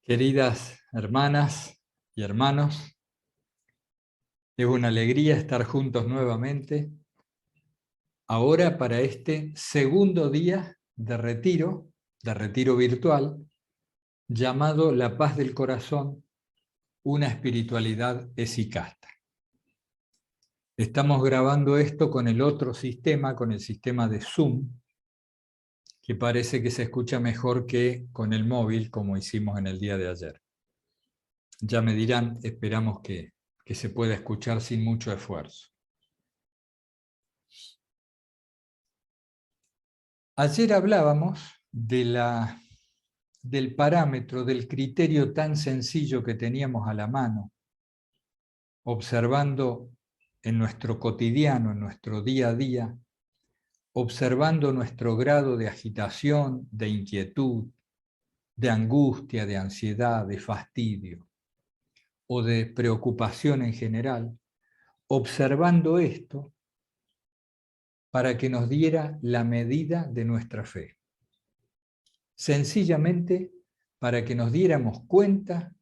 Queridas hermanas y hermanos, es una alegría estar juntos nuevamente, ahora para este segundo día de retiro virtual, llamado La Paz del Corazón, una espiritualidad esicasta. Estamos grabando esto con el otro sistema, con el sistema de Zoom, que parece que se escucha mejor que con el móvil, como hicimos en el día de ayer. Ya me dirán, esperamos que se pueda escuchar sin mucho esfuerzo. Ayer hablábamos del parámetro, del criterio tan sencillo que teníamos a la mano, observando en nuestro cotidiano, en nuestro día a día, observando nuestro grado de agitación, de inquietud, de angustia, de ansiedad, de fastidio o de preocupación en general, observando esto para que nos diera la medida de nuestra fe. Sencillamente para que nos diéramos cuenta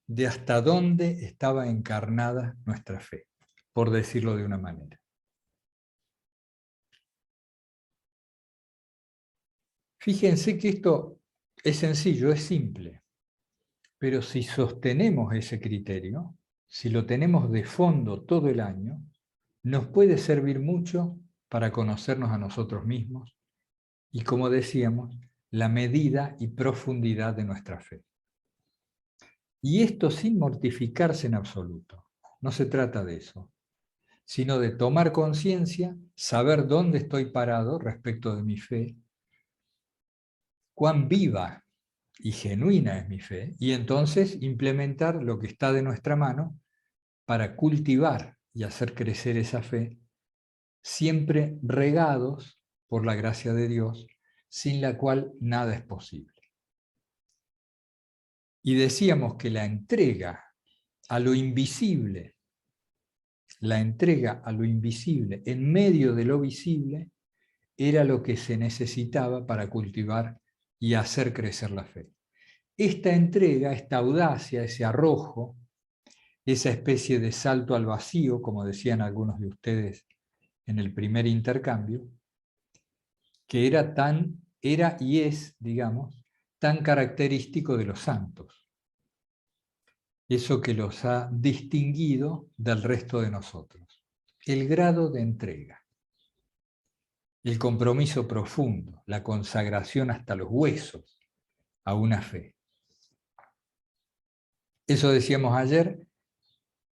de hasta dónde estaba encarnada nuestra fe, por decirlo de una manera. Fíjense que esto es sencillo, es simple, pero si sostenemos ese criterio, si lo tenemos de fondo todo el año, nos puede servir mucho para conocernos a nosotros mismos y, como decíamos, la medida y profundidad de nuestra fe. Y esto sin mortificarse en absoluto. No se trata de eso, sino de tomar conciencia, saber dónde estoy parado respecto de mi fe, cuán viva y genuina es mi fe, y entonces implementar lo que está de nuestra mano para cultivar y hacer crecer esa fe, siempre regados por la gracia de Dios, sin la cual nada es posible. Y decíamos que la entrega a lo invisible, en medio de lo visible, era lo que se necesitaba para cultivar y hacer crecer la fe. Esta entrega, esta audacia, ese arrojo, esa especie de salto al vacío, como decían algunos de ustedes en el primer intercambio, que era y es, digamos, tan característico de los santos. Eso que los ha distinguido del resto de nosotros. El grado de entrega, el compromiso profundo, la consagración hasta los huesos a una fe. Eso decíamos ayer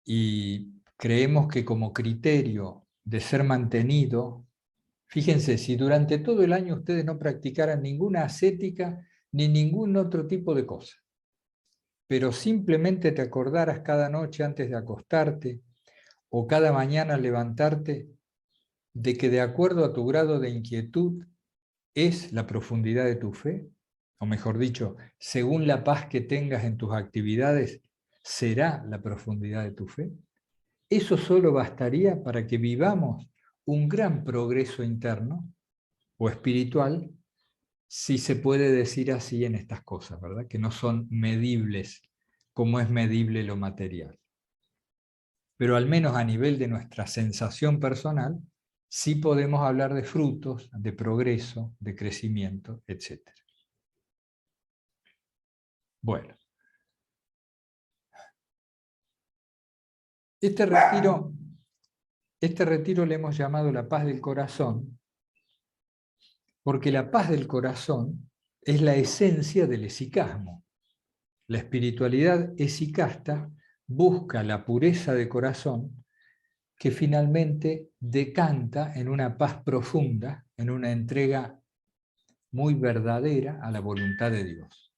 y creemos que como criterio de ser mantenido, fíjense, si durante todo el año ustedes no practicaran ninguna ascética ni ningún otro tipo de cosa, pero simplemente te acordaras cada noche antes de acostarte o cada mañana al levantarte de que de acuerdo a tu grado de inquietud es la profundidad de tu fe, o mejor dicho, según la paz que tengas en tus actividades, será la profundidad de tu fe. Eso solo bastaría para que vivamos un gran progreso interno o espiritual, si se puede decir así en estas cosas, ¿verdad? Que no son medibles como es medible lo material. Pero al menos a nivel de nuestra sensación personal, sí podemos hablar de frutos, de progreso, de crecimiento, etc. Bueno, este retiro le hemos llamado la paz del corazón, porque la paz del corazón es la esencia del esicasmo. La espiritualidad esicasta busca la pureza de corazón que finalmente decanta en una paz profunda, en una entrega muy verdadera a la voluntad de Dios.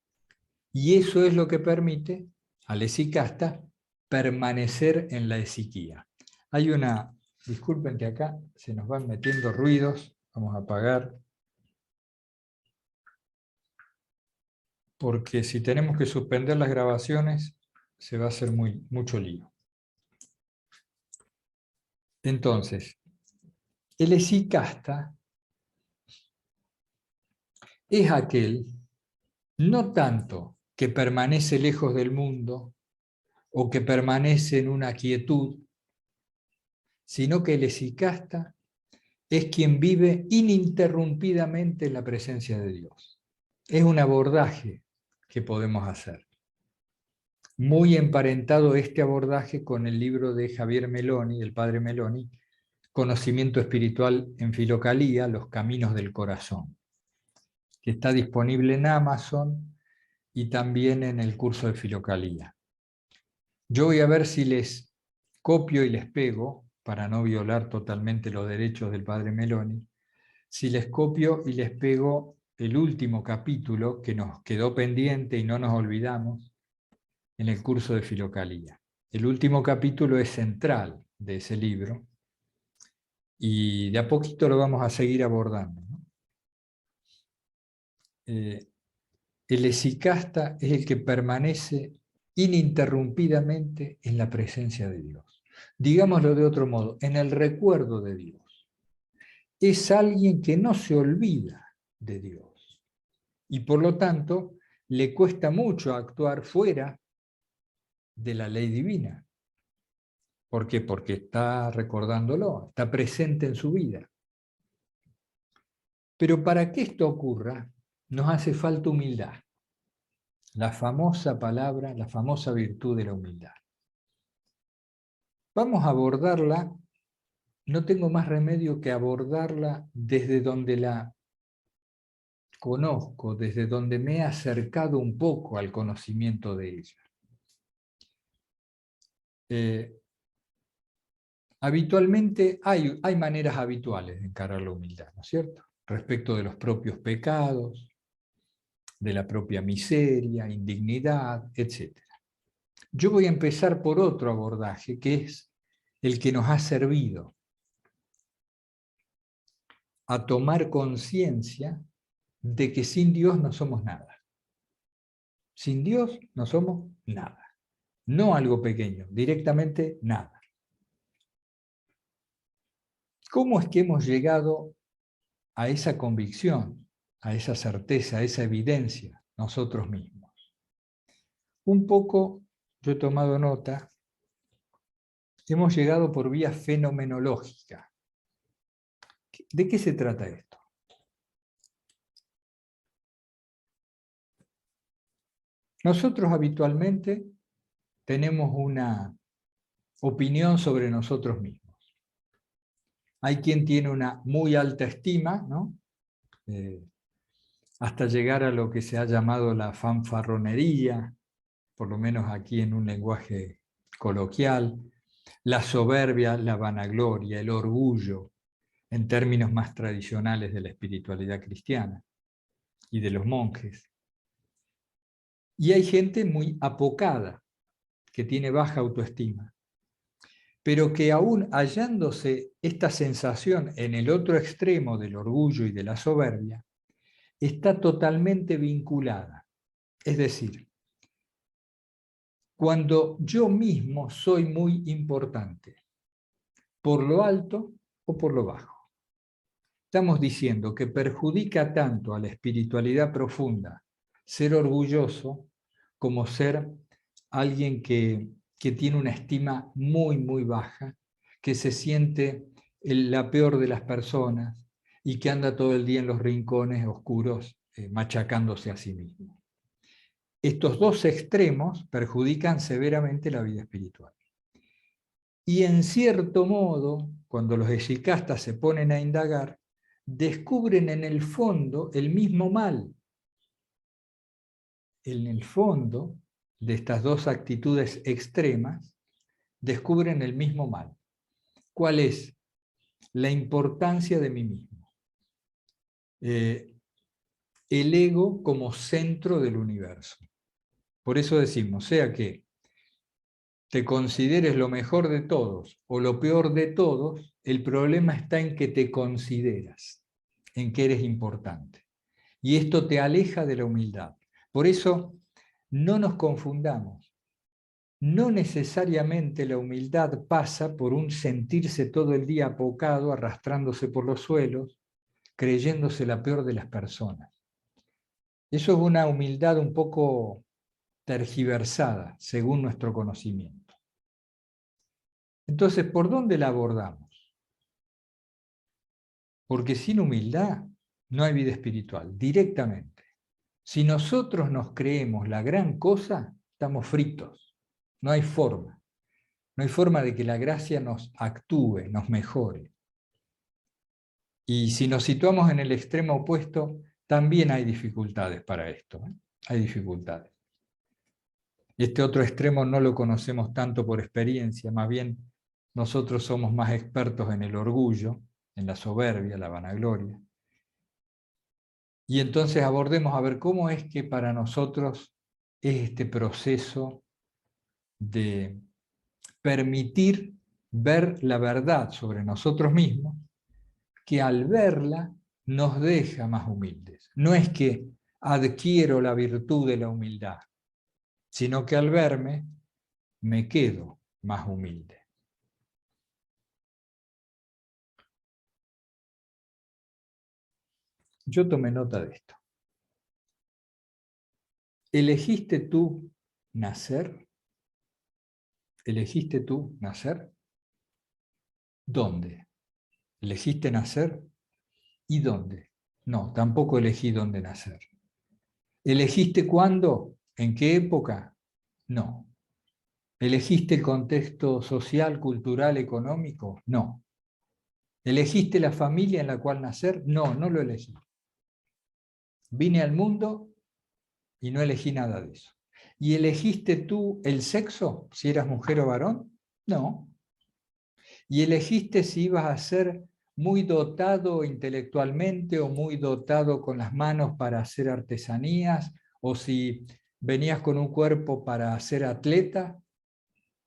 Y eso es lo que permite al esicasta permanecer en la esiquía. Hay una, disculpen que acá se nos van metiendo ruidos, vamos a apagar, porque si tenemos que suspender las grabaciones se va a hacer mucho lío. Entonces, el esicasta es aquel, no tanto que permanece lejos del mundo o que permanece en una quietud, sino que el esicasta es quien vive ininterrumpidamente en la presencia de Dios. Es un abordaje que podemos hacer. Muy emparentado este abordaje con el libro de Javier Meloni, el padre Meloni, Conocimiento Espiritual en Filocalía, Los Caminos del Corazón, que está disponible en Amazon y también en el curso de Filocalía. Yo voy a ver si les copio y les pego, para no violar totalmente los derechos del padre Meloni, si les copio y les pego el último capítulo que nos quedó pendiente y no nos olvidamos en el curso de Filocalía. El último capítulo es central de ese libro y de a poquito lo vamos a seguir abordando, ¿no? El esicasta es el que permanece ininterrumpidamente en la presencia de Dios. Digámoslo de otro modo, en el recuerdo de Dios. Es alguien que no se olvida de Dios y por lo tanto le cuesta mucho actuar fuera de la ley divina. ¿Por qué? Porque está recordándolo, está presente en su vida. Pero para que esto ocurra, nos hace falta humildad. La famosa palabra, la famosa virtud de la humildad. Vamos a abordarla, no tengo más remedio que abordarla desde donde la conozco, desde donde me he acercado un poco al conocimiento de ella. Habitualmente hay maneras habituales de encarar la humildad, ¿no es cierto? Respecto de los propios pecados, de la propia miseria, indignidad, etc. Yo voy a empezar por otro abordaje, que es el que nos ha servido a tomar conciencia de que sin Dios no somos nada. Sin Dios no somos nada. No algo pequeño, directamente nada. ¿Cómo es que hemos llegado a esa convicción, a esa certeza, a esa evidencia nosotros mismos? Un poco, yo he tomado nota, hemos llegado por vía fenomenológica. ¿De qué se trata esto? Nosotros habitualmente tenemos una opinión sobre nosotros mismos. Hay quien tiene una muy alta estima, ¿no? Hasta llegar a lo que se ha llamado la fanfarronería, por lo menos aquí en un lenguaje coloquial, la soberbia, la vanagloria, el orgullo, en términos más tradicionales de la espiritualidad cristiana y de los monjes. Y hay gente muy apocada, que tiene baja autoestima, pero que aún hallándose esta sensación en el otro extremo del orgullo y de la soberbia, está totalmente vinculada. Es decir, cuando yo mismo soy muy importante, por lo alto o por lo bajo. Estamos diciendo que perjudica tanto a la espiritualidad profunda ser orgulloso como ser alguien que tiene una estima muy, muy baja, que se siente la peor de las personas y que anda todo el día en los rincones oscuros machacándose a sí mismo. Estos dos extremos perjudican severamente la vida espiritual. Y en cierto modo, cuando los esicastas se ponen a indagar, descubren en el fondo el mismo mal. En el fondo de estas dos actitudes extremas, descubren el mismo mal. ¿Cuál es? La importancia de mí mismo. El ego como centro del universo. Por eso decimos, sea que te consideres lo mejor de todos o lo peor de todos, el problema está en que te consideras, en que eres importante. Y esto te aleja de la humildad. Por eso, no nos confundamos. No necesariamente la humildad pasa por un sentirse todo el día apocado, arrastrándose por los suelos, creyéndose la peor de las personas. Eso es una humildad un poco tergiversada según nuestro conocimiento. Entonces, ¿por dónde la abordamos? Porque sin humildad no hay vida espiritual, directamente. Si nosotros nos creemos la gran cosa, estamos fritos. No hay forma. No hay forma de que la gracia nos actúe, nos mejore. Y si nos situamos en el extremo opuesto, también hay dificultades para esto. Hay dificultades. Este otro extremo no lo conocemos tanto por experiencia, más bien nosotros somos más expertos en el orgullo, en la soberbia, la vanagloria. Y entonces abordemos a ver cómo es que para nosotros es este proceso de permitir ver la verdad sobre nosotros mismos, que al verla nos deja más humildes. No es que adquiero la virtud de la humildad, sino que al verme me quedo más humilde. Yo tomé nota de esto. ¿Elegiste tú nacer? ¿Elegiste tú nacer? ¿Dónde? ¿Elegiste nacer? ¿Y dónde? No, tampoco elegí dónde nacer. ¿Elegiste cuándo? ¿En qué época? No. ¿Elegiste el contexto social, cultural, económico? No. ¿Elegiste la familia en la cual nacer? No, no lo elegí. Vine al mundo y no elegí nada de eso. ¿Y elegiste tú el sexo, si eras mujer o varón? No. ¿Y elegiste si ibas a ser muy dotado intelectualmente o muy dotado con las manos para hacer artesanías, o si venías con un cuerpo para ser atleta?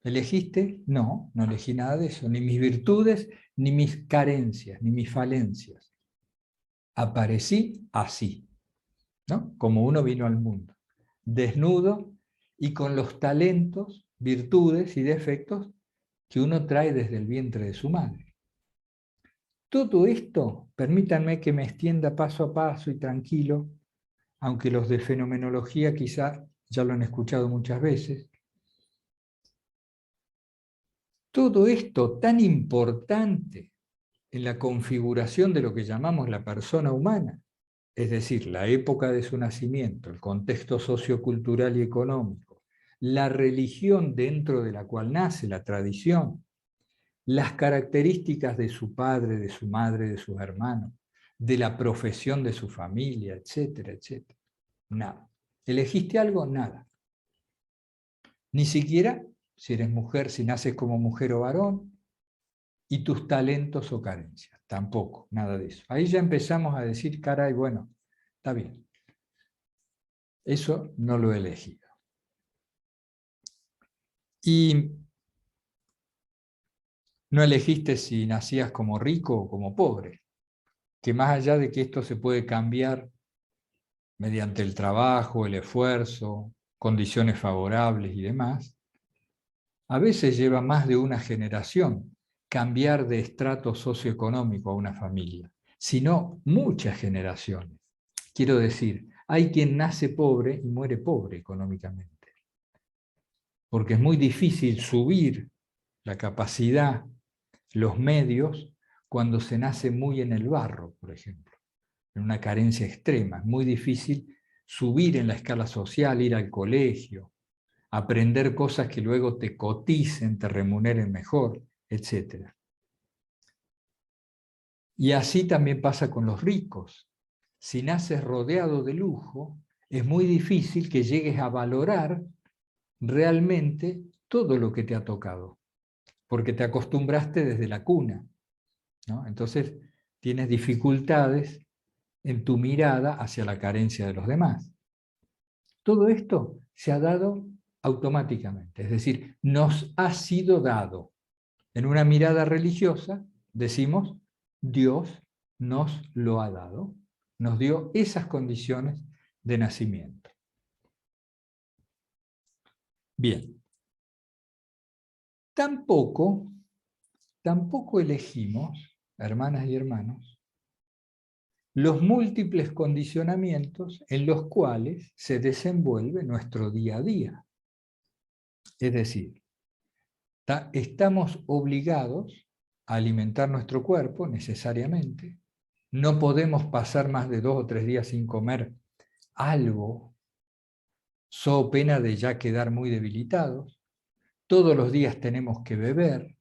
¿Elegiste? No, no elegí nada de eso, ni mis virtudes, ni mis carencias, ni mis falencias. Aparecí así, ¿no? Como uno vino al mundo, desnudo y con los talentos, virtudes y defectos que uno trae desde el vientre de su madre. Todo esto, permítanme que me extienda paso a paso y tranquilo, aunque los de fenomenología quizá ya lo han escuchado muchas veces. Todo esto tan importante en la configuración de lo que llamamos la persona humana, es decir, la época de su nacimiento, el contexto sociocultural y económico, la religión dentro de la cual nace, la tradición, las características de su padre, de su madre, de sus hermanos, de la profesión de su familia, etcétera, etcétera. Nada. ¿Elegiste algo? Nada. Ni siquiera si eres mujer, si naces como mujer o varón, y tus talentos o carencias. Tampoco, nada de eso. Ahí ya empezamos a decir, caray, bueno, está bien. Eso no lo he elegido. Y no elegiste si nacías como rico o como pobre, que más allá de que esto se puede cambiar mediante el trabajo, el esfuerzo, condiciones favorables y demás, a veces lleva más de una generación cambiar de estrato socioeconómico a una familia, sino muchas generaciones. Quiero decir, hay quien nace pobre y muere pobre económicamente, porque es muy difícil subir la capacidad, los medios, cuando se nace muy en el barro, por ejemplo, en una carencia extrema. Es muy difícil subir en la escala social, ir al colegio, aprender cosas que luego te coticen, te remuneren mejor, etc. Y así también pasa con los ricos. Si naces rodeado de lujo, es muy difícil que llegues a valorar realmente todo lo que te ha tocado, porque te acostumbraste desde la cuna, ¿no? Entonces tienes dificultades en tu mirada hacia la carencia de los demás. Todo esto se ha dado automáticamente, es decir, nos ha sido dado. En una mirada religiosa decimos, Dios nos lo ha dado, nos dio esas condiciones de nacimiento. Bien, tampoco elegimos, hermanas y hermanos, los múltiples condicionamientos en los cuales se desenvuelve nuestro día a día. Es decir, estamos obligados a alimentar nuestro cuerpo necesariamente. No podemos pasar más de 2 o 3 días sin comer algo, so pena de ya quedar muy debilitados. Todos los días tenemos que beber,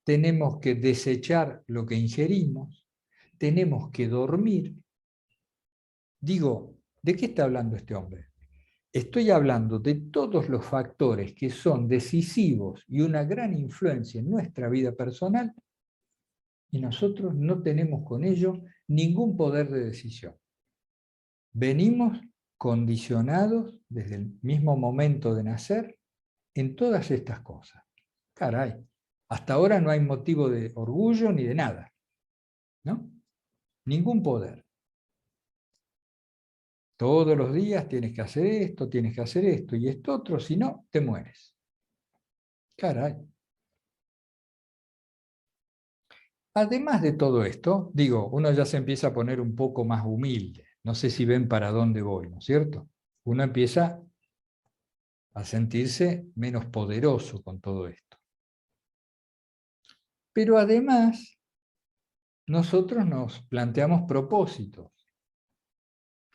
tenemos que desechar lo que ingerimos, tenemos que dormir. Digo, ¿de qué está hablando este hombre? Estoy hablando de todos los factores que son decisivos y una gran influencia en nuestra vida personal, y nosotros no tenemos con ello ningún poder de decisión. Venimos condicionados desde el mismo momento de nacer en todas estas cosas. Caray, hasta ahora no hay motivo de orgullo ni de nada, ¿no? Ningún poder. Todos los días tienes que hacer esto y esto otro, si no, te mueres. Caray. Además de todo esto, digo, uno ya se empieza a poner un poco más humilde. No sé si ven para dónde voy, ¿no es cierto? Uno empieza a sentirse menos poderoso con todo esto. Pero además, nosotros nos planteamos propósitos.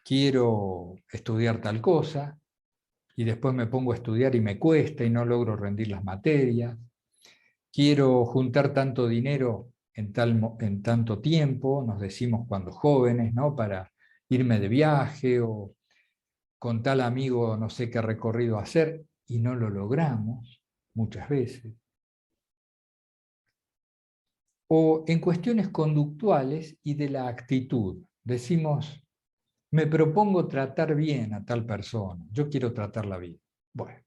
Quiero estudiar tal cosa, y después me pongo a estudiar y me cuesta y no logro rendir las materias. Quiero juntar tanto dinero en tanto tiempo, nos decimos cuando jóvenes, ¿no? Para irme de viaje o con tal amigo no sé qué recorrido hacer, y no lo logramos muchas veces. O en cuestiones conductuales y de la actitud. Decimos, me propongo tratar bien a tal persona, yo quiero tratarla bien. Bueno,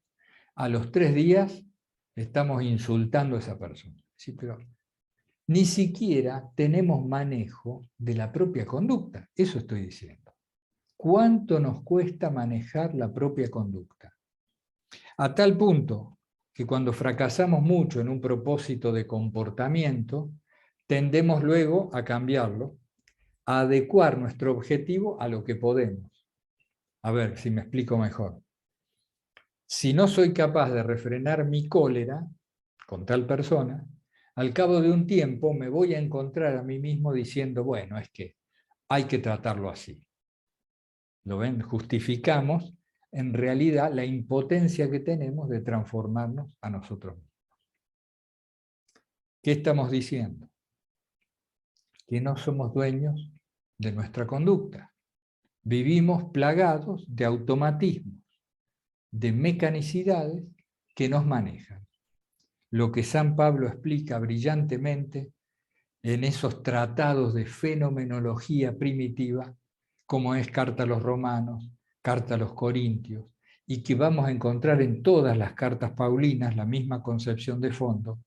a los 3 días estamos insultando a esa persona. Sí, pero ni siquiera tenemos manejo de la propia conducta, eso estoy diciendo. ¿Cuánto nos cuesta manejar la propia conducta? A tal punto que cuando fracasamos mucho en un propósito de comportamiento, tendemos luego a cambiarlo, a adecuar nuestro objetivo a lo que podemos. A ver si me explico mejor. Si no soy capaz de refrenar mi cólera con tal persona, al cabo de un tiempo me voy a encontrar a mí mismo diciendo, bueno, es que hay que tratarlo así. ¿Lo ven? Justificamos en realidad la impotencia que tenemos de transformarnos a nosotros mismos. ¿Qué estamos diciendo? Que no somos dueños de nuestra conducta. Vivimos plagados de automatismos, de mecanicidades que nos manejan. Lo que San Pablo explica brillantemente en esos tratados de fenomenología primitiva, como es Carta a los Romanos, Carta a los Corintios, y que vamos a encontrar en todas las cartas paulinas la misma concepción de fondo,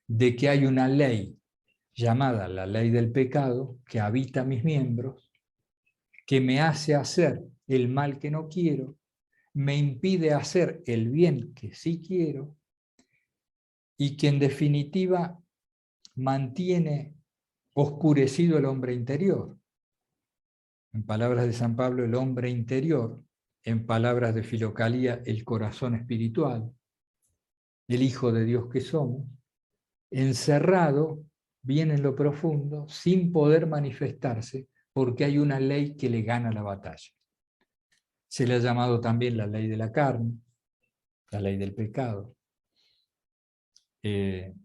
de que hay una ley llamada la ley del pecado, que habita mis miembros, que me hace hacer el mal que no quiero, me impide hacer el bien que sí quiero, y que en definitiva mantiene oscurecido el hombre interior. En palabras de San Pablo, el hombre interior; en palabras de Filocalía, el corazón espiritual, el Hijo de Dios que somos, encerrado bien en lo profundo, sin poder manifestarse, porque hay una ley que le gana la batalla. Se le ha llamado también la ley de la carne, la ley del pecado, el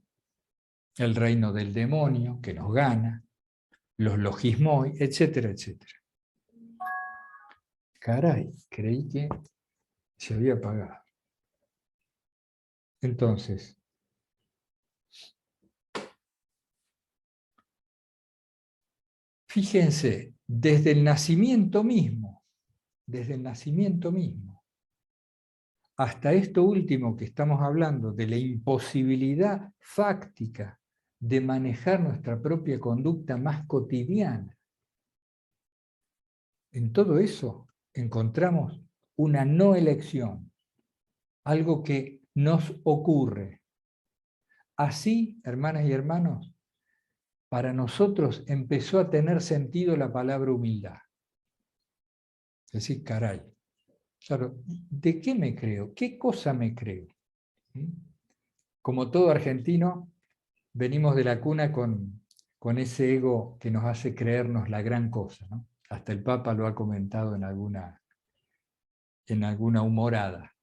reino del demonio que nos gana, los logismoi, etcétera, etcétera. Caray, creí que se había apagado. Entonces, fíjense, desde el nacimiento mismo, hasta esto último que estamos hablando, de la imposibilidad fáctica de manejar nuestra propia conducta más cotidiana, en todo eso encontramos una no elección, algo que nos ocurre. Así, hermanas y hermanos, para nosotros empezó a tener sentido la palabra humildad. Es decir, caray, claro, ¿de qué me creo? ¿Qué cosa me creo? Como todo argentino, venimos de la cuna con ese ego que nos hace creernos la gran cosa, ¿no? Hasta el Papa lo ha comentado en alguna humorada.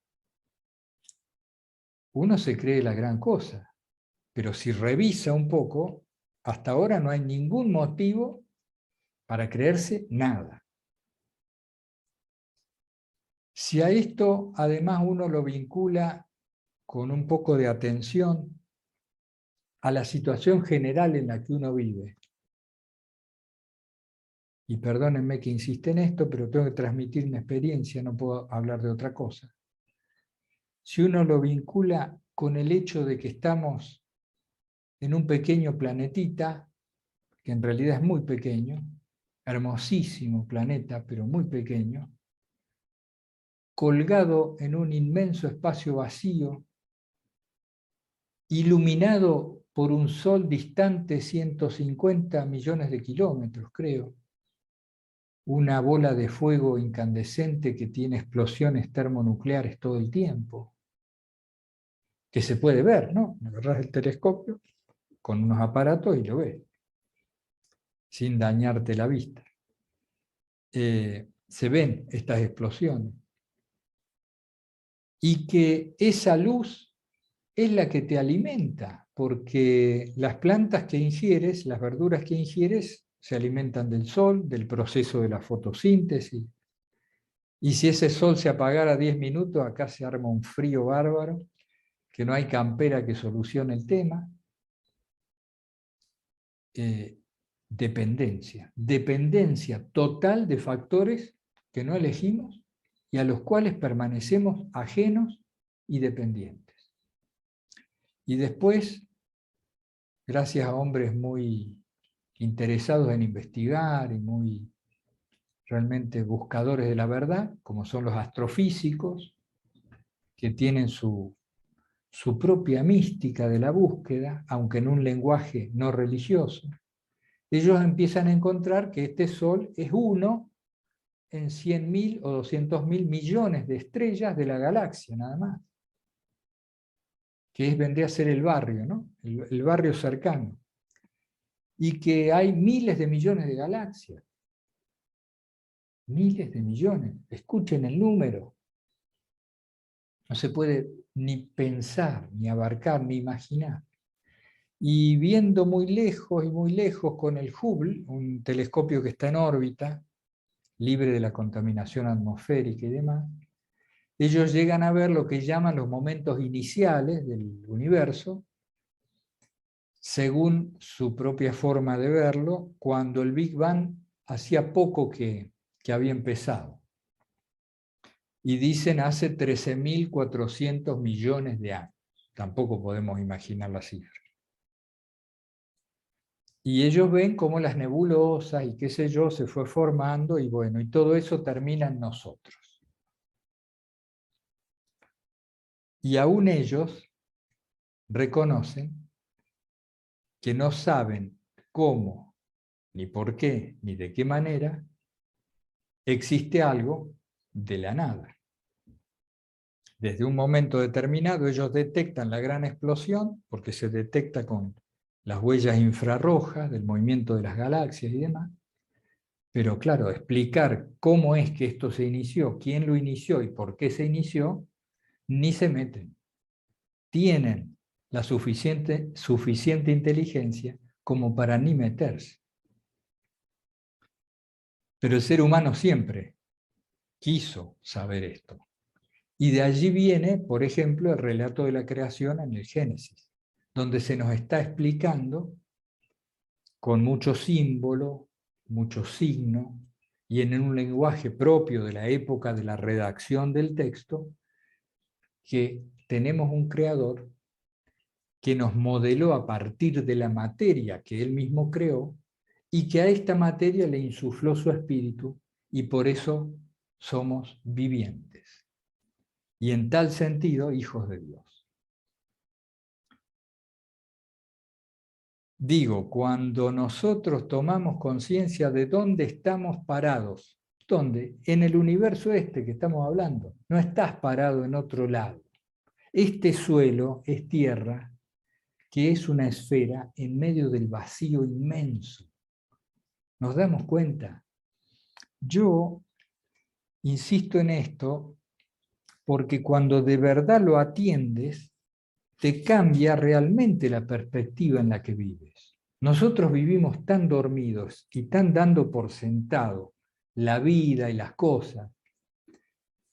Uno se cree la gran cosa, pero si revisa un poco, hasta ahora no hay ningún motivo para creerse nada. Si a esto además uno lo vincula con un poco de atención a la situación general en la que uno vive, y perdónenme que insiste en esto, pero tengo que transmitir mi experiencia, no puedo hablar de otra cosa. Si uno lo vincula con el hecho de que estamos en un pequeño planetita, que en realidad es muy pequeño, hermosísimo planeta, pero muy pequeño, colgado en un inmenso espacio vacío, iluminado por un sol distante 150 millones de kilómetros, creo, una bola de fuego incandescente que tiene explosiones termonucleares todo el tiempo, que se puede ver, ¿no? Agarrás el telescopio con unos aparatos y lo ves, sin dañarte la vista. Se ven estas explosiones. Y que esa luz es la que te alimenta, porque las plantas que ingieres, las verduras que ingieres, se alimentan del sol, del proceso de la fotosíntesis. Y si ese sol se apagara 10 minutos, acá se arma un frío bárbaro, que no hay campera que solucione el tema. Dependencia total de factores que no elegimos y a los cuales permanecemos ajenos y dependientes. Y después, gracias a hombres muy interesados en investigar y muy realmente buscadores de la verdad, como son los astrofísicos, que tienen su propia mística de la búsqueda, aunque en un lenguaje no religioso, ellos empiezan a encontrar que este Sol es uno en 100.000 o 200.000 millones de estrellas de la galaxia, nada más. Que vendría a ser el barrio, ¿no? El barrio cercano. Y que hay miles de millones de galaxias. Miles de millones. Escuchen el número. No se puede ni pensar, ni abarcar, ni imaginar. Y viendo muy lejos con el Hubble, un telescopio que está en órbita, libre de la contaminación atmosférica y demás, ellos llegan a ver lo que llaman los momentos iniciales del universo, según su propia forma de verlo, cuando el Big Bang hacía poco que había empezado. Y dicen hace 13.400 millones de años. Tampoco podemos imaginar la cifra. Y ellos ven cómo las nebulosas y qué sé yo se fue formando y bueno, y todo eso termina en nosotros. Y aún ellos reconocen que no saben cómo, ni por qué, ni de qué manera existe algo de la nada. Desde un momento determinado ellos detectan la gran explosión, porque se detecta con las huellas infrarrojas del movimiento de las galaxias y demás, pero claro, explicar cómo es que esto se inició, quién lo inició y por qué se inició, ni se meten. Tienen la suficiente inteligencia como para ni meterse. Pero el ser humano siempre quiso saber esto. Y de allí viene, por ejemplo, el relato de la creación en el Génesis, donde se nos está explicando con mucho símbolo, mucho signo, y en un lenguaje propio de la época de la redacción del texto, que tenemos un creador que nos modeló a partir de la materia que él mismo creó, y que a esta materia le insufló su espíritu, y por eso somos vivientes. Y en tal sentido, hijos de Dios. Digo, cuando nosotros tomamos conciencia de dónde estamos parados, ¿dónde? En el universo este que estamos hablando. No estás parado en otro lado. Este suelo es tierra, que es una esfera en medio del vacío inmenso. ¿Nos damos cuenta? Yo insisto en esto porque cuando de verdad lo atiendes, te cambia realmente la perspectiva en la que vives. Nosotros vivimos tan dormidos y tan dando por sentado la vida y las cosas,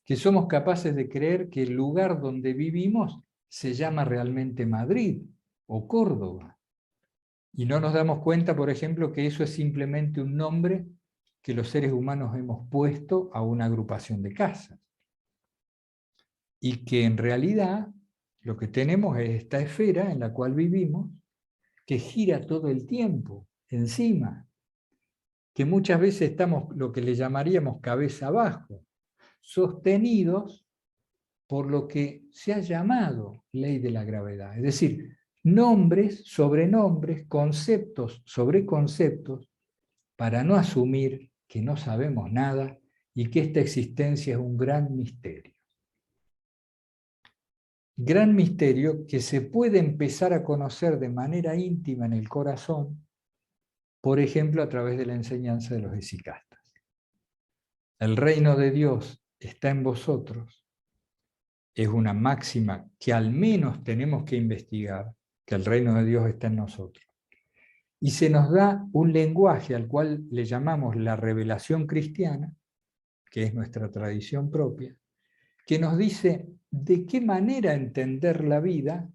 que somos capaces de creer que el lugar donde vivimos se llama realmente Madrid o Córdoba. Y no nos damos cuenta, por ejemplo, que eso es simplemente un nombre que los seres humanos hemos puesto a una agrupación de casas. Y que en realidad lo que tenemos es esta esfera en la cual vivimos, que gira todo el tiempo encima, que muchas veces estamos lo que le llamaríamos cabeza abajo, sostenidos por lo que se ha llamado ley de la gravedad. Es decir, nombres sobre nombres, conceptos sobre conceptos, para no asumir que no sabemos nada y que esta existencia es un gran misterio. Gran misterio que se puede empezar a conocer de manera íntima en el corazón, por ejemplo, a través de la enseñanza de los hesychastas. El reino de Dios está en vosotros. Es una máxima que al menos tenemos que investigar, que el reino de Dios está en nosotros. Y se nos da un lenguaje al cual le llamamos la revelación cristiana, que es nuestra tradición propia, que nos dice de qué manera entender la vida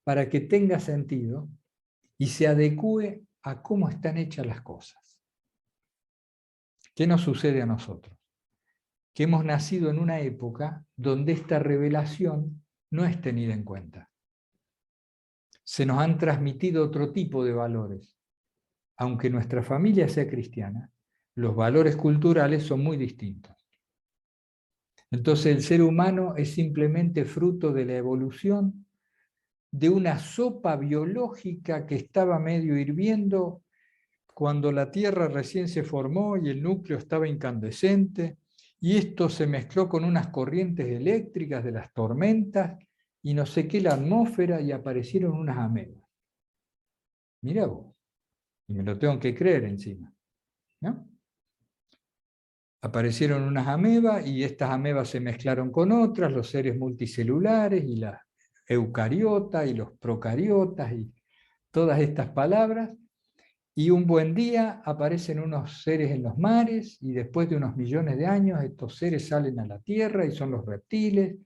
para que tenga sentido y se adecúe a cómo están hechas las cosas. ¿Qué nos sucede a nosotros? Que hemos nacido en una época donde esta revelación no es tenida en cuenta. Se nos han transmitido otro tipo de valores. Aunque nuestra familia sea cristiana, los valores culturales son muy distintos. Entonces el ser humano es simplemente fruto de la evolución de una sopa biológica que estaba medio hirviendo cuando la Tierra recién se formó y el núcleo estaba incandescente, y esto se mezcló con unas corrientes eléctricas de las tormentas, y no sé qué, la atmósfera, y aparecieron unas amebas. Mirá vos, y me lo tengo que creer encima, ¿no? Aparecieron unas amebas, y estas amebas se mezclaron con otras, los seres multicelulares, y las eucariotas, y los procariotas, y todas estas palabras. Y un buen día aparecen unos seres en los mares y después de unos millones de años estos seres salen a la tierra y son los reptiles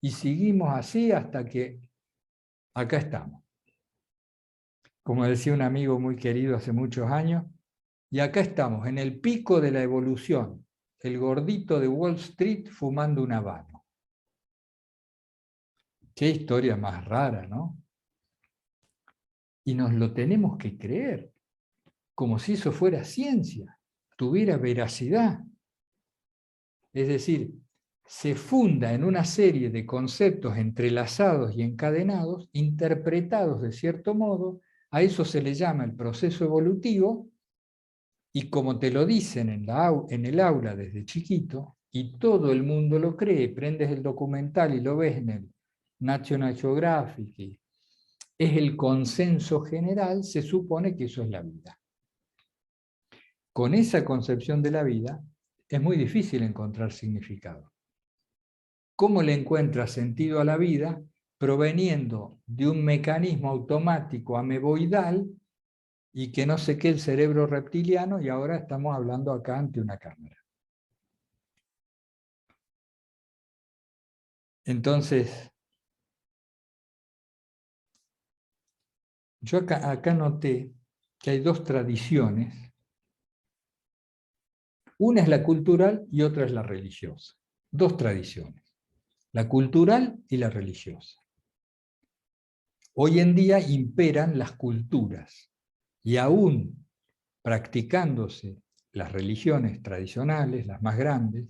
y seguimos así hasta que acá estamos. Como decía un amigo muy querido hace muchos años, y acá estamos en el pico de la evolución, el gordito de Wall Street fumando un habano. Qué historia más rara, ¿no? Y nos lo tenemos que creer, como si eso fuera ciencia, tuviera veracidad. Es decir, se funda en una serie de conceptos entrelazados y encadenados, interpretados de cierto modo, a eso se le llama el proceso evolutivo, y como te lo dicen en el aula desde chiquito, y todo el mundo lo cree, prendes el documental y lo ves en el National Geographic, es el consenso general, se supone que eso es la vida. Con esa concepción de la vida, es muy difícil encontrar significado. ¿Cómo le encuentra sentido a la vida proveniendo de un mecanismo automático ameboidal y que no sé qué el cerebro reptiliano, y ahora estamos hablando acá ante una cámara? Entonces, yo acá noté que hay dos tradiciones. Una es la cultural y otra es la religiosa. Dos tradiciones, la cultural y la religiosa. Hoy en día imperan las culturas, y aún practicándose las religiones tradicionales, las más grandes,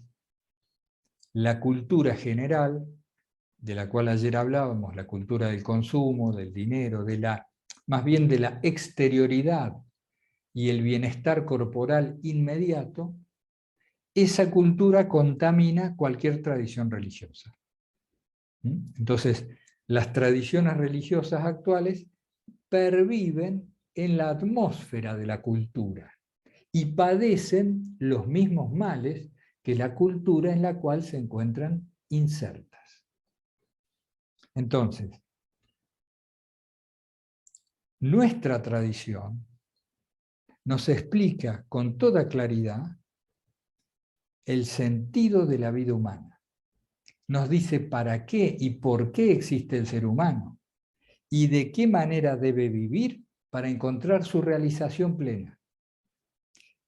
la cultura general, de la cual ayer hablábamos, la cultura del consumo, del dinero, de la más bien de la exterioridad y el bienestar corporal inmediato, esa cultura contamina cualquier tradición religiosa. Entonces, las tradiciones religiosas actuales perviven en la atmósfera de la cultura y padecen los mismos males que la cultura en la cual se encuentran insertas. Entonces, nuestra tradición nos explica con toda claridad el sentido de la vida humana. Nos dice para qué y por qué existe el ser humano y de qué manera debe vivir para encontrar su realización plena.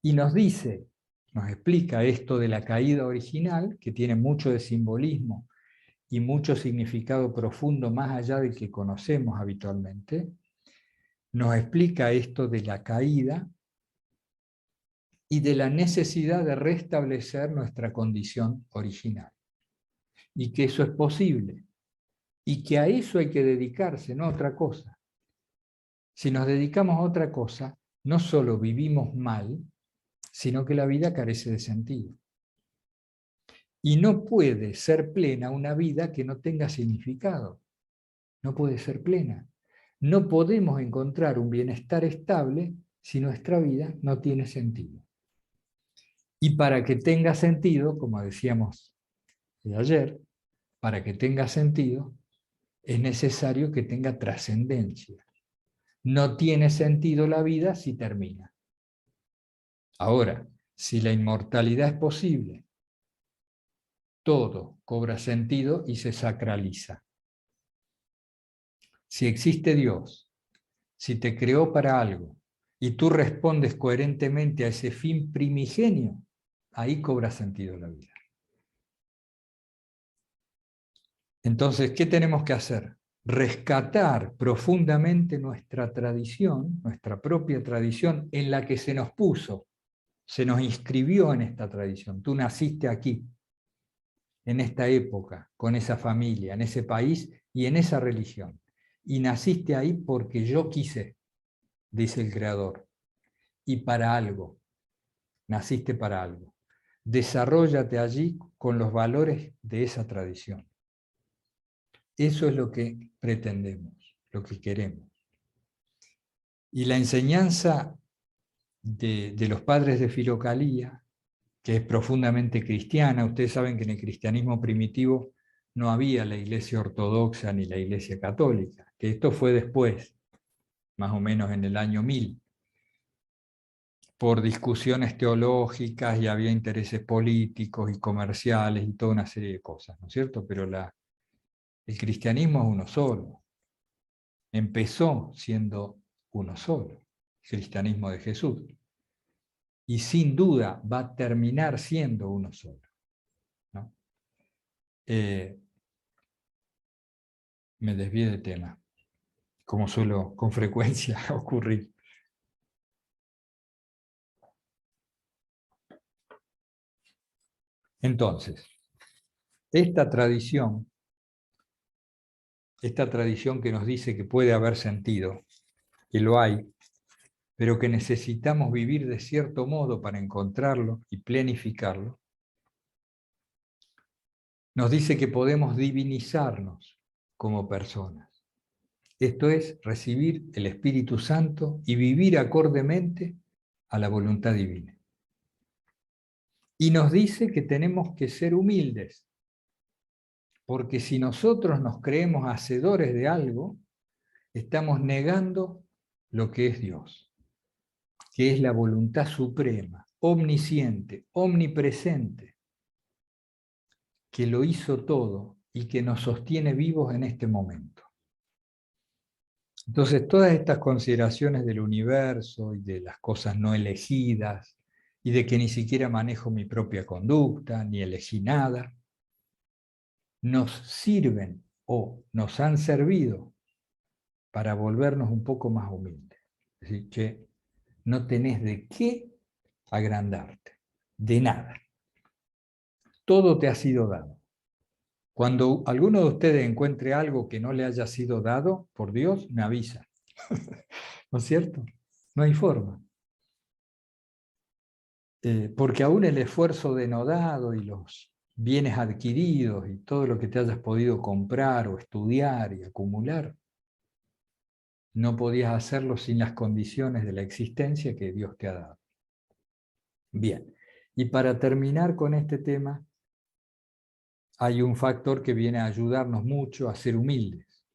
Y nos dice, nos explica esto de la caída original, que tiene mucho de simbolismo y mucho significado profundo más allá del que conocemos habitualmente. Nos explica esto de la caída y de la necesidad de restablecer nuestra condición original. Y que eso es posible. Y que a eso hay que dedicarse, no a otra cosa. Si nos dedicamos a otra cosa, no solo vivimos mal, sino que la vida carece de sentido. Y no puede ser plena una vida que no tenga significado. No puede ser plena. No podemos encontrar un bienestar estable si nuestra vida no tiene sentido. Y para que tenga sentido, como decíamos ayer, para que tenga sentido, es necesario que tenga trascendencia. No tiene sentido la vida si termina. Ahora, si la inmortalidad es posible, todo cobra sentido y se sacraliza. Si existe Dios, si te creó para algo, y tú respondes coherentemente a ese fin primigenio, ahí cobra sentido la vida. Entonces, ¿qué tenemos que hacer? Rescatar profundamente nuestra tradición, nuestra propia tradición, en la que se nos puso, se nos inscribió en esta tradición. Tú naciste aquí, en esta época, con esa familia, en ese país y en esa religión. Y naciste ahí porque yo quise, dice el Creador. Y para algo, naciste para algo. Desarróllate allí con los valores de esa tradición. Eso es lo que pretendemos, lo que queremos. Y la enseñanza de los padres de Filocalía, que es profundamente cristiana, ustedes saben que en el cristianismo primitivo no había la iglesia ortodoxa ni la iglesia católica, que esto fue después, más o menos en el año 1000, por discusiones teológicas y había intereses políticos y comerciales y toda una serie de cosas, ¿no es cierto? Pero el cristianismo es uno solo. Empezó siendo uno solo, el cristianismo de Jesús. Y sin duda va a terminar siendo uno solo, ¿no? Me desvié de tema, como suelo con frecuencia ocurrir. Entonces, esta tradición que nos dice que puede haber sentido, que lo hay, pero que necesitamos vivir de cierto modo para encontrarlo y planificarlo, nos dice que podemos divinizarnos como personas. Esto es, recibir el Espíritu Santo y vivir acordemente a la voluntad divina. Y nos dice que tenemos que ser humildes, porque si nosotros nos creemos hacedores de algo, estamos negando lo que es Dios, que es la voluntad suprema, omnisciente, omnipresente, que lo hizo todo y que nos sostiene vivos en este momento. Entonces, todas estas consideraciones del universo y de las cosas no elegidas, y de que ni siquiera manejo mi propia conducta, ni elegí nada, nos sirven o nos han servido para volvernos un poco más humildes. Es decir, que no tenés de qué agrandarte, de nada. Todo te ha sido dado. Cuando alguno de ustedes encuentre algo que no le haya sido dado por Dios, me avisa. ¿No es cierto? No hay forma. Porque aún el esfuerzo denodado y los bienes adquiridos y todo lo que te hayas podido comprar o estudiar y acumular, no podías hacerlo sin las condiciones de la existencia que Dios te ha dado. Bien, y para terminar con este tema, hay un factor que viene a ayudarnos mucho a ser humildes,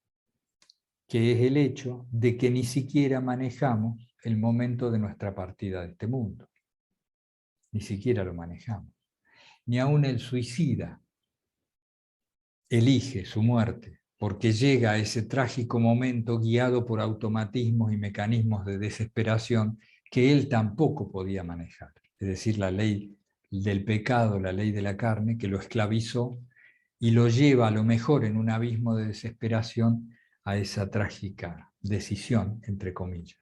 que es el hecho de que ni siquiera manejamos el momento de nuestra partida de este mundo. Ni siquiera lo manejamos. Ni aún el suicida elige su muerte, porque llega a ese trágico momento guiado por automatismos y mecanismos de desesperación que él tampoco podía manejar. Es decir, la ley del pecado, la ley de la carne, que lo esclavizó y lo lleva a lo mejor en un abismo de desesperación a esa trágica decisión, entre comillas.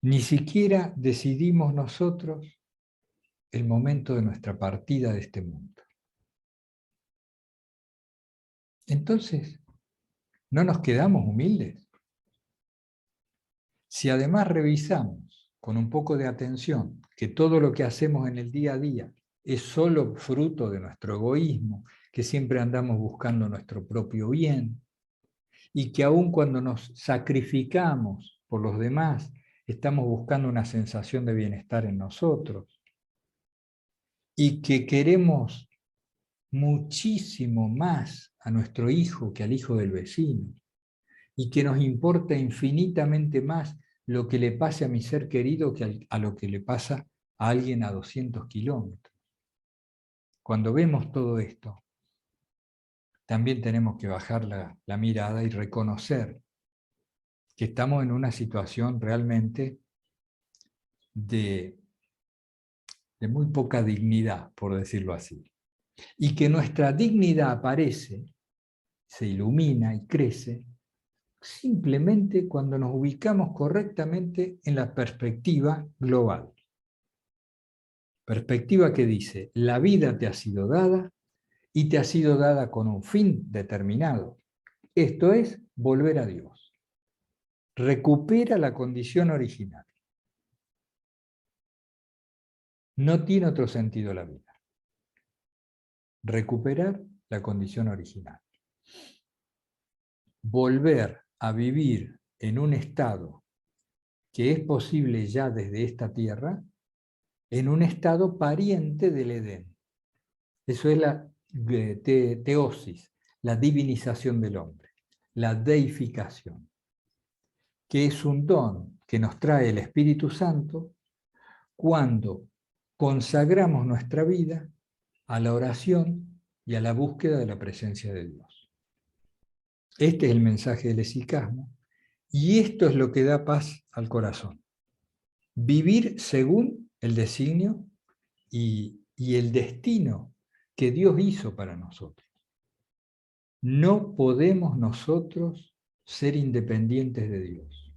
Ni siquiera decidimos nosotros el momento de nuestra partida de este mundo. Entonces, ¿no nos quedamos humildes? Si además revisamos con un poco de atención que todo lo que hacemos en el día a día es solo fruto de nuestro egoísmo, que siempre andamos buscando nuestro propio bien, y que aun cuando nos sacrificamos por los demás, estamos buscando una sensación de bienestar en nosotros, y que queremos muchísimo más a nuestro hijo que al hijo del vecino, y que nos importa infinitamente más lo que le pase a mi ser querido que a lo que le pasa a alguien a 200 kilómetros. Cuando vemos todo esto, también tenemos que bajar la mirada y reconocer que estamos en una situación realmente de muy poca dignidad, por decirlo así. Y que nuestra dignidad aparece, se ilumina y crece simplemente cuando nos ubicamos correctamente en la perspectiva global. Perspectiva que dice, la vida te ha sido dada y te ha sido dada con un fin determinado. Esto es volver a Dios. Recupera la condición original. No tiene otro sentido la vida. Recuperar la condición original. Volver a vivir en un estado que es posible ya desde esta tierra, en un estado pariente del Edén. Eso es la teosis, la divinización del hombre, la deificación, que es un don que nos trae el Espíritu Santo cuando consagramos nuestra vida a la oración y a la búsqueda de la presencia de Dios. Este es el mensaje del esicasmo, y esto es lo que da paz al corazón. Vivir según el designio y el destino que Dios hizo para nosotros. No podemos nosotros ser independientes de Dios.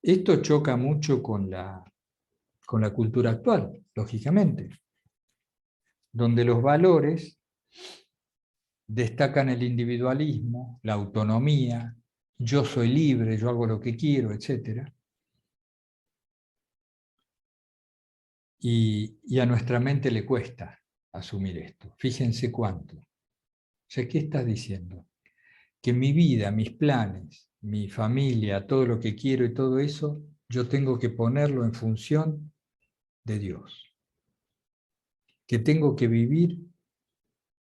Esto choca mucho con la cultura actual, lógicamente, donde los valores destacan el individualismo, la autonomía, yo soy libre, yo hago lo que quiero, etc. Y a nuestra mente le cuesta asumir esto. Fíjense cuánto. O sea, ¿qué estás diciendo? Que mi vida, mis planes, mi familia, todo lo que quiero y todo eso, yo tengo que ponerlo en función de Dios. Que tengo que vivir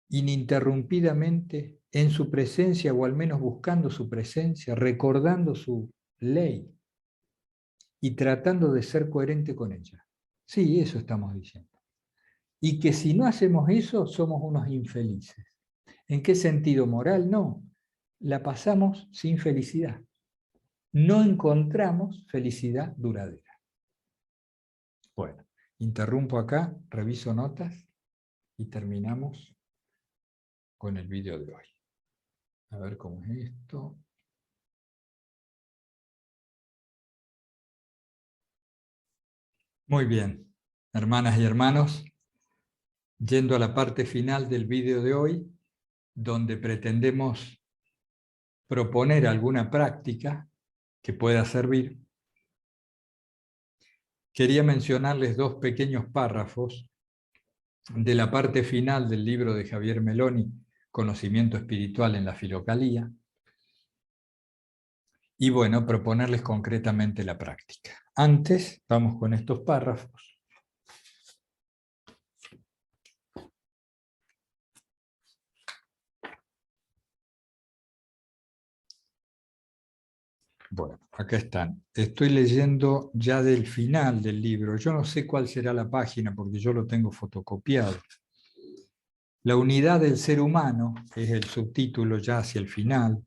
ininterrumpidamente en su presencia, o al menos buscando su presencia, recordando su ley y tratando de ser coherente con ella. Sí, eso estamos diciendo. Y que si no hacemos eso, somos unos infelices. ¿En qué sentido moral? No. La pasamos sin felicidad. No encontramos felicidad duradera. Bueno, interrumpo acá, reviso notas y terminamos con el vídeo de hoy. A ver cómo es esto. Muy bien, hermanas y hermanos, yendo a la parte final del vídeo de hoy, donde pretendemos proponer alguna práctica que pueda servir, quería mencionarles dos pequeños párrafos de la parte final del libro de Javier Meloni, Conocimiento Espiritual en la Filocalía, y bueno, proponerles concretamente la práctica. Antes, vamos con estos párrafos. Bueno, acá están. Estoy leyendo ya del final del libro. Yo no sé cuál será la página porque yo lo tengo fotocopiado. La unidad del ser humano es el subtítulo ya hacia el final,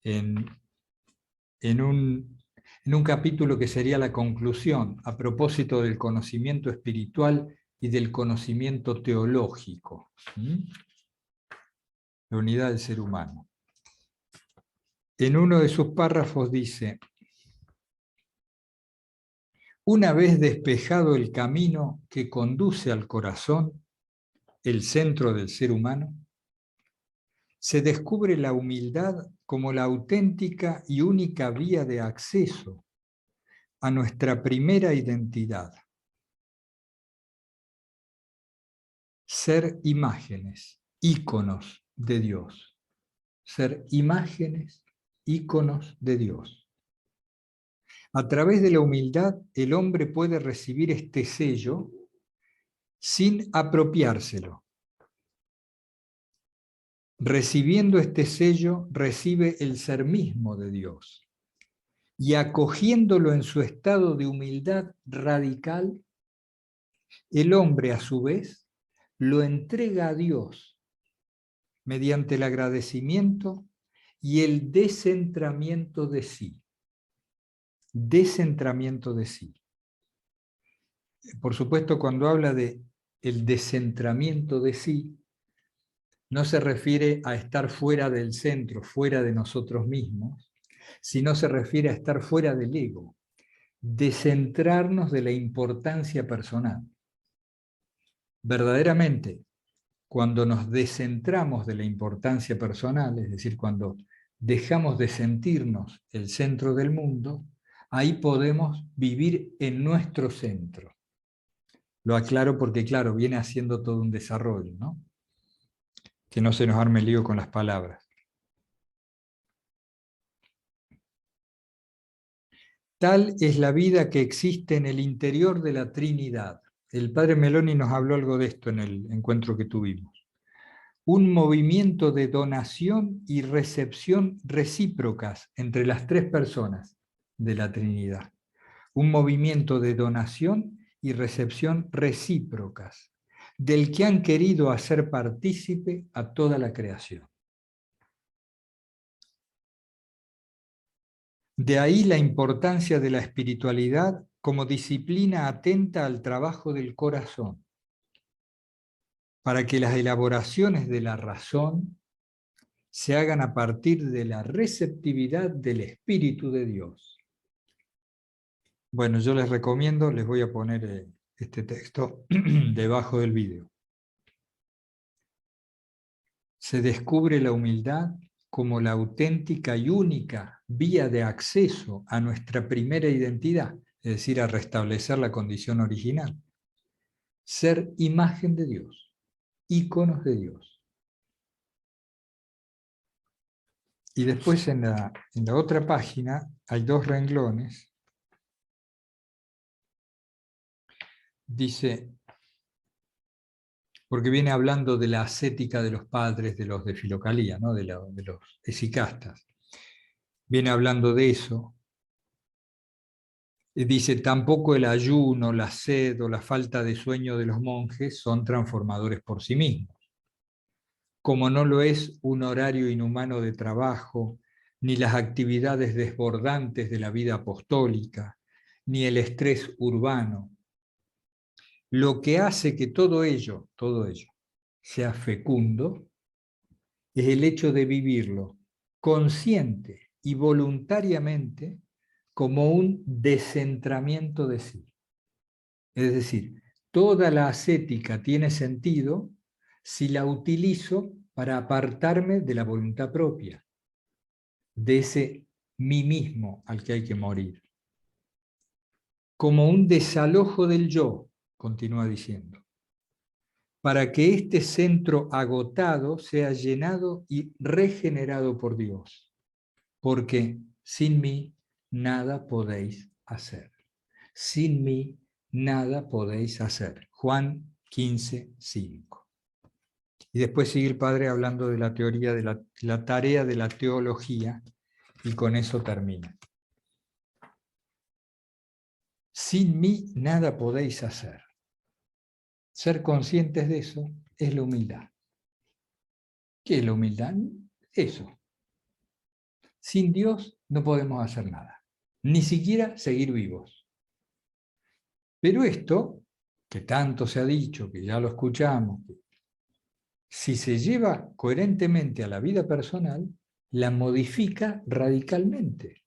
en un capítulo que sería la conclusión a propósito del conocimiento espiritual y del conocimiento teológico. La unidad del ser humano. En uno de sus párrafos dice: una vez despejado el camino que conduce al corazón, el centro del ser humano, se descubre la humildad como la auténtica y única vía de acceso a nuestra primera identidad. Ser imágenes, íconos de Dios. Ser imágenes, íconos de Dios. A través de la humildad, el hombre puede recibir este sello sin apropiárselo. Recibiendo este sello, recibe el ser mismo de Dios. Y acogiéndolo en su estado de humildad radical, el hombre, a su vez, lo entrega a Dios mediante el agradecimiento y el descentramiento de sí. Descentramiento de sí. Por supuesto, cuando habla de el descentramiento de sí, no se refiere a estar fuera del centro, fuera de nosotros mismos, sino se refiere a estar fuera del ego, descentrarnos de la importancia personal. Verdaderamente, cuando nos descentramos de la importancia personal, es decir, cuando dejamos de sentirnos el centro del mundo, ahí podemos vivir en nuestro centro. Lo aclaro porque, claro, viene haciendo todo un desarrollo, ¿no? Que no se nos arme lío con las palabras. Tal es la vida que existe en el interior de la Trinidad. El padre Meloni nos habló algo de esto en el encuentro que tuvimos. Un movimiento de donación y recepción recíprocas entre las tres personas de la Trinidad. Un movimiento de donación y recepción recíprocas, del que han querido hacer partícipe a toda la creación. De ahí la importancia de la espiritualidad como disciplina atenta al trabajo del corazón, para que las elaboraciones de la razón se hagan a partir de la receptividad del Espíritu de Dios. Bueno, yo les recomiendo, les voy a poner este texto debajo del vídeo. Se descubre la humildad como la auténtica y única vía de acceso a nuestra primera identidad, es decir, a restablecer la condición original. Ser imagen de Dios, íconos de Dios. Y después en la otra página hay dos renglones. Dice, porque viene hablando de la ascética de los padres, de los de Filocalía, ¿no? de los esicastas. Viene hablando de eso. Y dice, tampoco el ayuno, la sed o la falta de sueño de los monjes son transformadores por sí mismos. Como no lo es un horario inhumano de trabajo, ni las actividades desbordantes de la vida apostólica, ni el estrés urbano. Lo que hace que todo ello sea fecundo es el hecho de vivirlo consciente y voluntariamente como un descentramiento de sí. Es decir, toda la ascética tiene sentido si la utilizo para apartarme de la voluntad propia, de ese mí mismo al que hay que morir. Como un desalojo del yo, continúa diciendo, para que este centro agotado sea llenado y regenerado por Dios, porque sin mí nada podéis hacer. Sin mí nada podéis hacer. Juan 15:5. Y después sigue el padre hablando de la teoría, de la tarea de la teología, y con eso termina. Sin mí nada podéis hacer. Ser conscientes de eso es la humildad. ¿Qué es la humildad? Eso. Sin Dios no podemos hacer nada, ni siquiera seguir vivos. Pero esto, que tanto se ha dicho, que ya lo escuchamos, si se lleva coherentemente a la vida personal, la modifica radicalmente.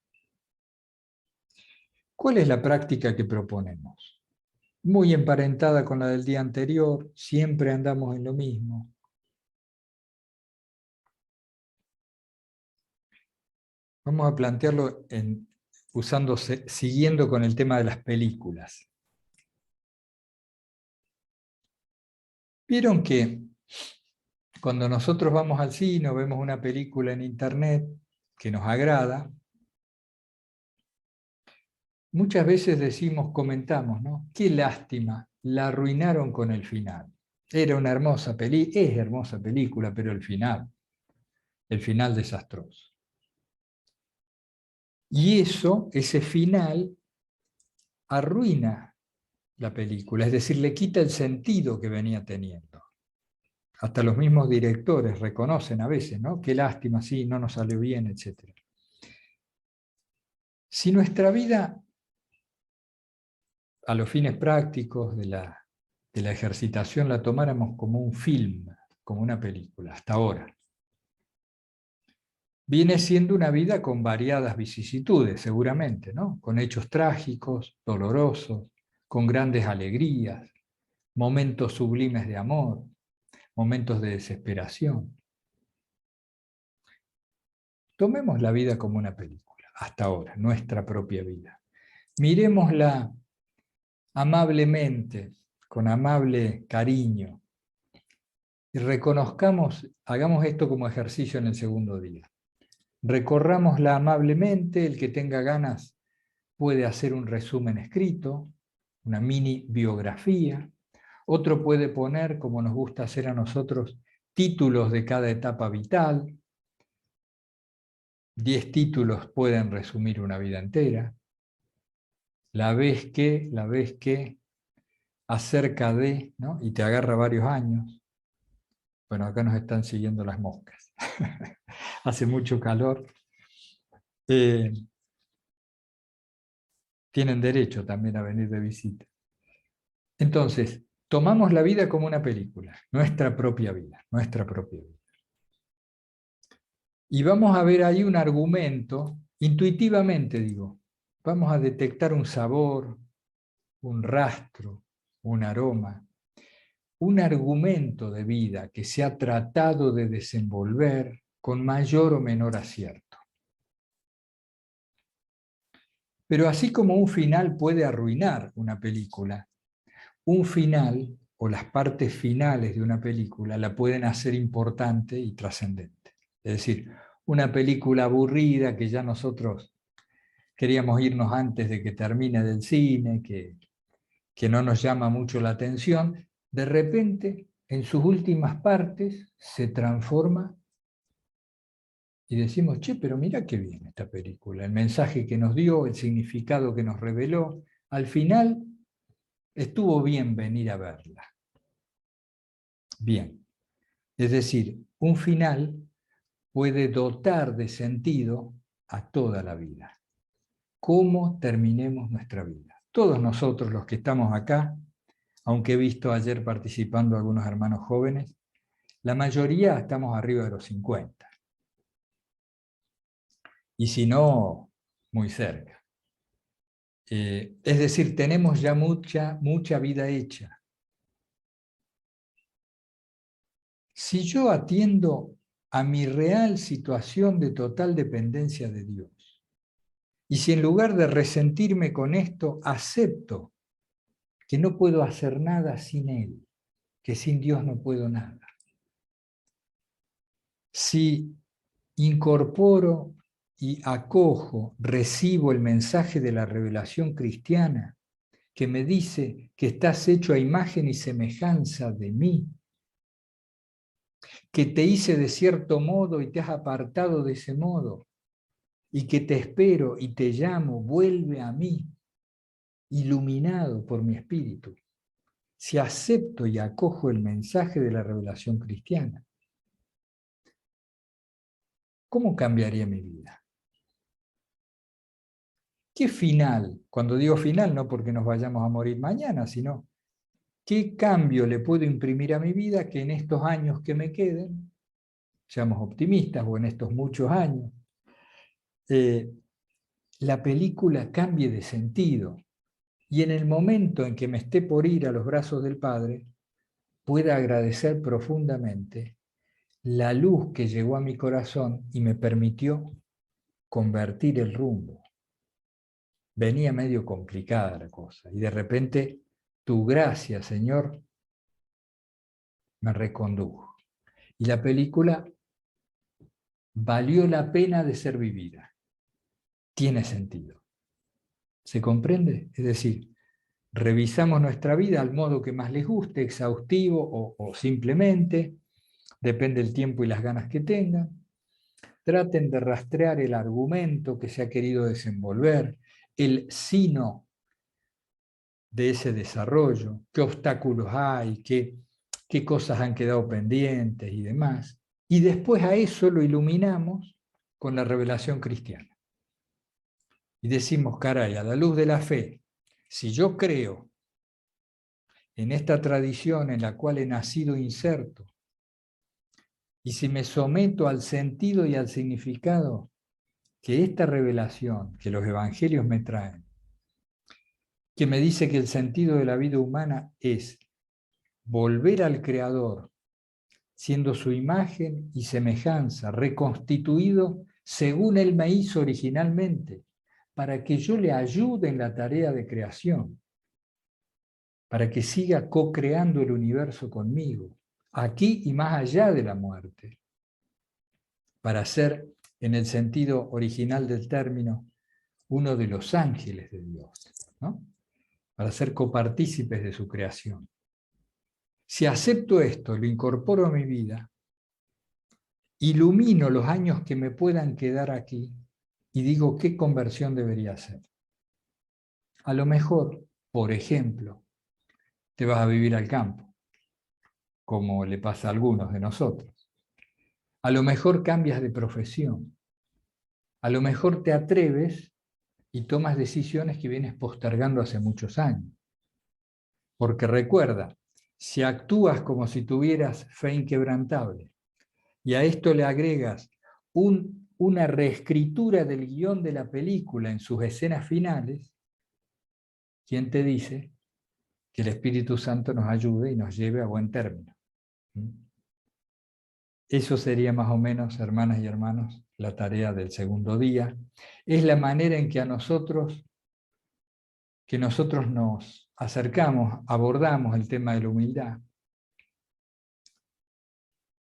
¿Cuál es la práctica que proponemos? Muy emparentada con la del día anterior, siempre andamos en lo mismo. Vamos a plantearlo siguiendo con el tema de las películas. Vieron que cuando nosotros vamos al cine o vemos una película en internet que nos agrada, muchas veces comentamos, ¿no? Qué lástima, la arruinaron con el final. Era una hermosa es hermosa película, pero el final desastroso. Y ese final, arruina la película, es decir, le quita el sentido que venía teniendo. Hasta los mismos directores reconocen a veces, ¿no? Qué lástima, sí, no nos salió bien, etc. Si nuestra vida, a los fines prácticos de la ejercitación, la tomáramos como un film, como una película, hasta ahora, viene siendo una vida con variadas vicisitudes, seguramente, ¿no? Con hechos trágicos, dolorosos, con grandes alegrías, momentos sublimes de amor, momentos de desesperación. Tomemos la vida como una película, hasta ahora, nuestra propia vida. Miremosla amablemente, con amable cariño, y reconozcamos, hagamos esto como ejercicio en el segundo día. Recorrámosla amablemente, el que tenga ganas puede hacer un resumen escrito, una mini biografía. Otro puede poner, como nos gusta hacer a nosotros, títulos de cada etapa vital. 10 títulos pueden resumir una vida entera. La vez que, acerca de, ¿no? Y te agarra varios años. Bueno, acá nos están siguiendo las moscas. Hace mucho calor. Tienen derecho también a venir de visita. Entonces, tomamos la vida como una película, nuestra propia vida, nuestra propia vida. Y vamos a ver ahí un argumento, intuitivamente digo, vamos a detectar un sabor, un rastro, un aroma, un argumento de vida que se ha tratado de desenvolver con mayor o menor acierto. Pero así como un final puede arruinar una película, un final o las partes finales de una película la pueden hacer importante y trascendente. Es decir, una película aburrida que ya nosotros queríamos irnos antes de que termine del cine, que no nos llama mucho la atención, de repente en sus últimas partes se transforma y decimos, che, pero mira qué bien esta película, el mensaje que nos dio, el significado que nos reveló, al final estuvo bien venir a verla. Bien, es decir, un final puede dotar de sentido a toda la vida. ¿Cómo terminemos nuestra vida? Todos nosotros los que estamos acá, aunque he visto ayer participando algunos hermanos jóvenes, la mayoría estamos arriba de los 50. Y si no, muy cerca. Es decir, tenemos ya mucha vida hecha. Si yo atiendo a mi real situación de total dependencia de Dios, y si en lugar de resentirme con esto, acepto que no puedo hacer nada sin Él, que sin Dios no puedo nada. Si incorporo y acojo, recibo el mensaje de la revelación cristiana que me dice que estás hecho a imagen y semejanza de mí, que te hice de cierto modo y te has apartado de ese modo, y que te espero y te llamo, vuelve a mí, iluminado por mi espíritu. Si acepto y acojo el mensaje de la revelación cristiana, ¿cómo cambiaría mi vida? ¿Qué final? Cuando digo final, no porque nos vayamos a morir mañana, sino ¿qué cambio le puedo imprimir a mi vida que en estos años que me queden, seamos optimistas, o en estos muchos años, la película cambie de sentido y en el momento en que me esté por ir a los brazos del Padre, pueda agradecer profundamente la luz que llegó a mi corazón y me permitió convertir el rumbo? Venía medio complicada la cosa y de repente tu gracia, Señor, me recondujo. Y la película valió la pena de ser vivida. Tiene sentido. ¿Se comprende? Es decir, revisamos nuestra vida al modo que más les guste, exhaustivo o simplemente, depende del tiempo y las ganas que tengan. Traten de rastrear el argumento que se ha querido desenvolver, el sino de ese desarrollo, qué obstáculos hay, qué cosas han quedado pendientes y demás. Y después a eso lo iluminamos con la revelación cristiana. Y decimos, caray, a la luz de la fe, si yo creo en esta tradición en la cual he nacido inserto, y si me someto al sentido y al significado que esta revelación, que los evangelios me traen, que me dice que el sentido de la vida humana es volver al Creador, siendo su imagen y semejanza, reconstituido según Él me hizo originalmente, para que yo le ayude en la tarea de creación, para que siga co-creando el universo conmigo, aquí y más allá de la muerte, para ser, en el sentido original del término, uno de los ángeles de Dios, ¿no? Para ser copartícipes de su creación. Si acepto esto, lo incorporo a mi vida, ilumino los años que me puedan quedar aquí y digo qué conversión debería hacer. A lo mejor, por ejemplo, te vas a vivir al campo, como le pasa a algunos de nosotros. A lo mejor cambias de profesión. A lo mejor te atreves y tomas decisiones que vienes postergando hace muchos años. Porque recuerda, si actúas como si tuvieras fe inquebrantable y a esto le agregas una reescritura del guión de la película en sus escenas finales, ¿quién te dice que el Espíritu Santo nos ayude y nos lleve a buen término? Eso sería más o menos, hermanas y hermanos, la tarea del segundo día. Es la manera en que nosotros nos acercamos, abordamos el tema de la humildad.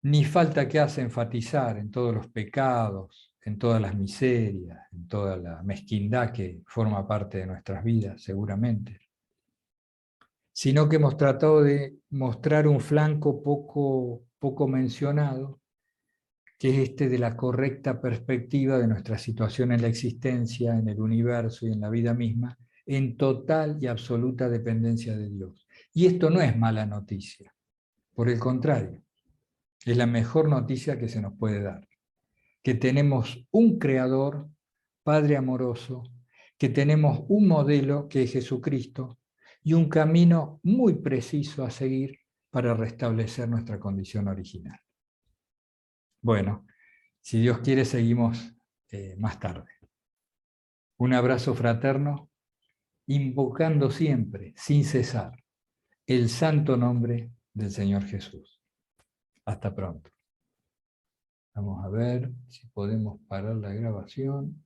Ni falta que hace enfatizar en todos los pecados, en todas las miserias, en toda la mezquindad que forma parte de nuestras vidas, seguramente. Sino que hemos tratado de mostrar un flanco poco mencionado, que es este de la correcta perspectiva de nuestra situación en la existencia, en el universo y en la vida misma, en total y absoluta dependencia de Dios. Y esto no es mala noticia, por el contrario, es la mejor noticia que se nos puede dar, que tenemos un Creador, Padre amoroso, que tenemos un modelo que es Jesucristo y un camino muy preciso a seguir para restablecer nuestra condición original. Bueno, si Dios quiere seguimos más tarde. Un abrazo fraterno, invocando siempre, sin cesar, el santo nombre del Señor Jesús. Hasta pronto. Vamos a ver si podemos parar la grabación.